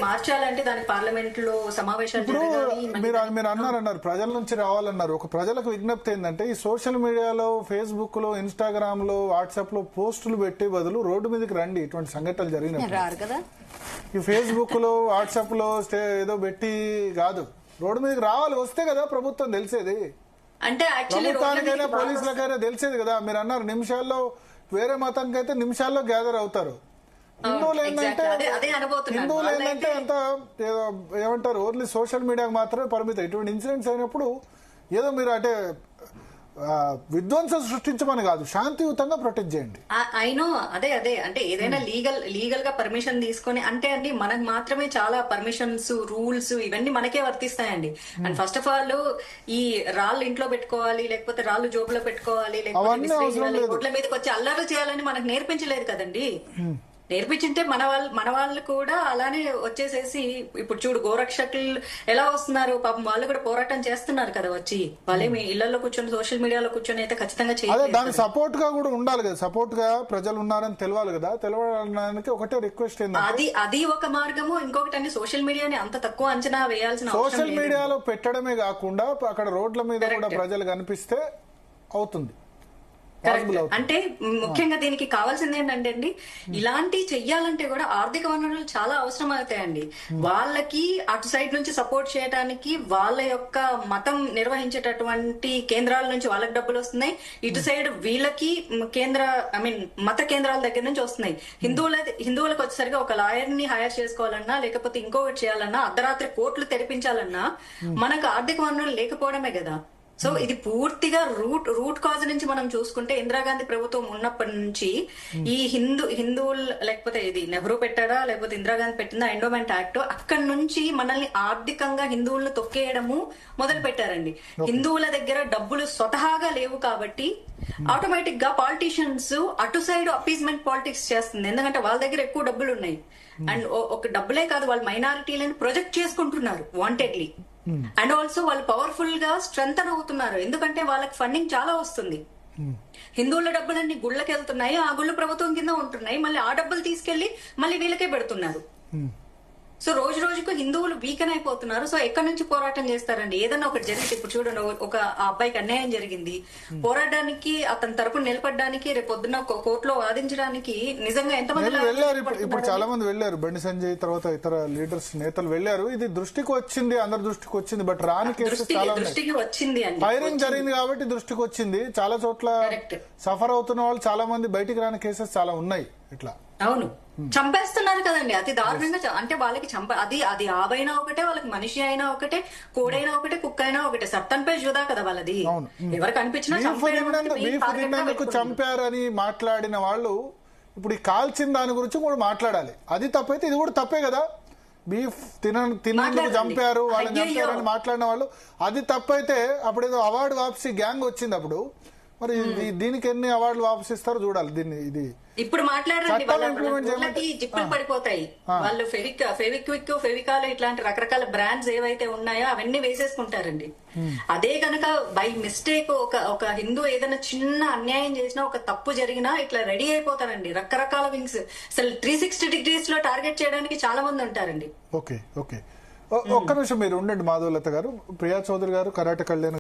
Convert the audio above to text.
మార్చాలంటే దానికి పార్లమెంట్ లో సమావేశాలు జరగాలి. మీరు అన్నారు ప్రజల నుంచి రావాలన్నారు. ఒక ప్రజలకు విజ్ఞప్తి ఏంటంటే ఈ సోషల్ మీడియాలో, ఫేస్బుక్ లో, ఇన్స్టాగ్రామ్ లో, వాట్సాప్ లో పోస్టులు పెట్టే బదులు రోడ్డు మీదకి రండి. ఇటువంటి సంఘటనలు జరిగినప్పుడు ఈ ఫేస్బుక్ లో, వాట్సాప్ లో ఏదో పెట్టి కాదు, రోడ్డు మీదకి రావాలి. వస్తే కదా ప్రభుత్వం తెలిసేది, అంటే ప్రభుత్వానికైనా పోలీసులకైనా తెలిసేది కదా. మీరు అన్నారు నిమిషాల్లో, వేరే మతంకైతే నిమిషాల్లో గ్యాదర్ అవుతారు. హిందువులు ఏంటంటే అంత ఏమంటారు, ఓన్లీ సోషల్ మీడియాకి మాత్రమే పరిమితం. ఇటువంటి ఇన్సిడెంట్స్ అయినప్పుడు ఏదో మీరు అంటే విధ్వంసం సృష్టించమని కాదు, శాంతియుతంగా ప్రొటెక్ట్ చేయండి. అయినో అదే అంటే ఏదైనా లీగల్ గా పర్మిషన్ తీసుకొని, అంటే అండి మనకు మాత్రమే చాలా పర్మిషన్స్, రూల్స్ ఇవన్నీ మనకే వర్తిస్తాయండి. అండ్ ఫస్ట్ ఆఫ్ ఆల్ ఈ రాళ్ళు ఇంట్లో పెట్టుకోవాలి, లేకపోతే రాళ్ళు జోబులో పెట్టుకోవాలి, లేకపోతే రోడ్ల మీదకి వచ్చి అల్లర్లు చేయాలని మనకు నేర్పించలేదు కదండి. నేర్పించింటే మన వాళ్ళు కూడా అలానే వచ్చేసేసి, ఇప్పుడు చూడు గోరక్షకులు ఎలా వస్తున్నారు పాపం, వాళ్ళు కూడా పోరాటం చేస్తున్నారు కదా వచ్చి. వాళ్ళేమి ఇళ్లలో కూర్చొని సోషల్ మీడియాలో కూర్చొని అయితే ఖచ్చితంగా చేయాలి. దానికి సపోర్ట్ గా కూడా ఉండాలి కదా, సపోర్ట్ గా ప్రజలు ఉన్నారని తెలవాలి కదా. తెలవడానికి ఒకటే రిక్వెస్ట్ ఏంటంటే అది ఒక మార్గము. ఇంకొకటి అండి, సోషల్ మీడియాని అంత తక్కువ అంచనా వేయాల్సిన సోషల్ మీడియాలో పెట్టడమే కాకుండా అక్కడ రోడ్ల మీద కూడా ప్రజలు కనిపిస్తే అవుతుంది. అంటే ముఖ్యంగా దీనికి కావాల్సింది ఏంటంటే అండి, ఇలాంటివి చెయ్యాలంటే కూడా ఆర్థిక వనరులు చాలా అవసరం అవుతాయండి. వాళ్ళకి అటు సైడ్ నుంచి సపోర్ట్ చేయడానికి వాళ్ళ యొక్క మతం నిర్వహించేటటువంటి కేంద్రాల నుంచి వాళ్ళకి డబ్బులు వస్తున్నాయి, ఇటు సైడ్ వీళ్ళకి మత కేంద్రాల దగ్గర నుంచి వస్తున్నాయి. హిందువులకు వచ్చేసరికి ఒక లాయర్ ని హైర్ చేసుకోవాలన్నా, లేకపోతే ఇంకొకటి చేయాలన్నా, అర్ధరాత్రి కోర్టులు తెరిపించాలన్నా మనకు ఆర్థిక వనరులు లేకపోవడమే కదా. సో ఇది పూర్తిగా రూట్ కాజ్ నుంచి మనం చూసుకుంటే, ఇందిరాగాంధీ ప్రభుత్వం ఉన్నప్పటి నుంచి ఈ హిందువులు, లేకపోతే ఇది నెహ్రూ పెట్టాడా లేకపోతే ఇందిరాగాంధీ పెట్టిందా ఎండోమెంట్ యాక్ట్, అక్కడి నుంచి మనల్ని ఆర్థికంగా హిందువులను తొక్కేయడము మొదలు పెట్టారండి. హిందువుల దగ్గర డబ్బులు స్వతహాగా లేవు కాబట్టి ఆటోమేటిక్ గా పాలిటీషియన్స్ అటు సైడ్ అపీజ్మెంట్ పాలిటిక్స్ చేస్తుంది. ఎందుకంటే వాళ్ళ దగ్గర ఎక్కువ డబ్బులు ఉన్నాయి. అండ్ ఒక డబ్బులే కాదు, వాళ్ళు మైనారిటీలను ప్రొజెక్ట్ చేసుకుంటున్నారు వాంటెడ్లీ. అండ్ ఆల్సో వాళ్ళు పవర్ఫుల్ గా స్ట్రెంథన్ అవుతున్నారు, ఎందుకంటే వాళ్ళకి ఫండింగ్ చాలా వస్తుంది. హిందువుల డబ్బులన్నీ గుళ్ళకి వెళ్తున్నాయి, ఆ గుళ్ళు ప్రభుత్వం కింద ఉంటున్నాయి, మళ్ళీ ఆ డబ్బులు తీసుకెళ్లి మళ్ళీ వీళ్ళకే పెడుతున్నారు. సో రోజు రోజుకు హిందువులు వీకెన్ అయిపోతున్నారు. సో ఎక్కడి నుంచి పోరాటం చేస్తారండి? ఏదన్నా ఒకటి జరిగితే, ఇప్పుడు చూడండి, ఒక అబ్బాయికి అన్యాయం జరిగింది, పోరాటానికి అతని తరపున నిలబడడానికి, రేపు పొద్దున్న కోర్టులో వాదించడానికి నిజంగా ఎంతమంది వెళ్ళారు? ఇప్పుడు చాలా మంది వెళ్ళారు, బండి సంజయ్ తర్వాత ఇతర లీడర్స్, నేతలు వెళ్ళారు. ఇది దృష్టికి వచ్చింది, అందరి దృష్టికి వచ్చింది. బట్ రాని కేసెస్ చాలా దృష్టికి వచ్చింది, ఫైరింగ్ జరిగింది కాబట్టి దృష్టికి వచ్చింది. చాలా చోట్ల సఫర్ అవుతున్న వాళ్ళు చాలా మంది, బయటికి రాని కేసెస్ చాలా ఉన్నాయి. ఇట్లా అవును, చంపేస్తున్నారు కదండి అతి దారుణంగా. అంటే వాళ్ళకి అది ఆవైనా ఒకటే, వాళ్ళకి మనిషి అయినా ఒకటే, కోడైనా ఒకటే, కుక్క అయినా ఒకటే. సత్తంపై జుదా కదా వాళ్ళది. ఎవరికి అనిపించినా చంపారని మాట్లాడిన వాళ్ళు ఇప్పుడు ఈ కాల్చిన దాని గురించి కూడా మాట్లాడాలి. అది తప్పైతే ఇది కూడా తప్పే కదా. బీఫ్ తినేందుకు చంపారు, వాళ్ళని చంపారని మాట్లాడిన వాళ్ళు, అది తప్పైతే అప్పుడు ఏదో అవార్డు వాపసి గ్యాంగ్ వచ్చింది అప్పుడు. మరి దీనికి ఎన్ని అవార్డులు వాపసిస్తారో చూడాలి. దీన్ని ఇది ఇప్పుడు మాట్లాడండి, జిప్పులు పడిపోతాయి. వాళ్ళు ఫెవిక్విక్, ఫెవికాల్ ఇట్లాంటి రకరకాల బ్రాండ్స్ ఏవైతే ఉన్నాయో అవన్నీ వేసేసుకుంటారండి. అదే కనుక బై మిస్టేక్ ఒక హిందూ ఏదైనా చిన్న అన్యాయం చేసినా, ఒక తప్పు జరిగినా ఇట్లా రెడీ అయిపోతారండి. రకరకాల వింగ్స్, అసలు 360 degrees లో టార్గెట్ చేయడానికి చాలా మంది ఉంటారండి. ఓకే ఒక్క నిమిషం మీరు ఉండండి మాధవలత గారు. ప్రియా చౌదరి గారు, కరాటే కళ్యాణ్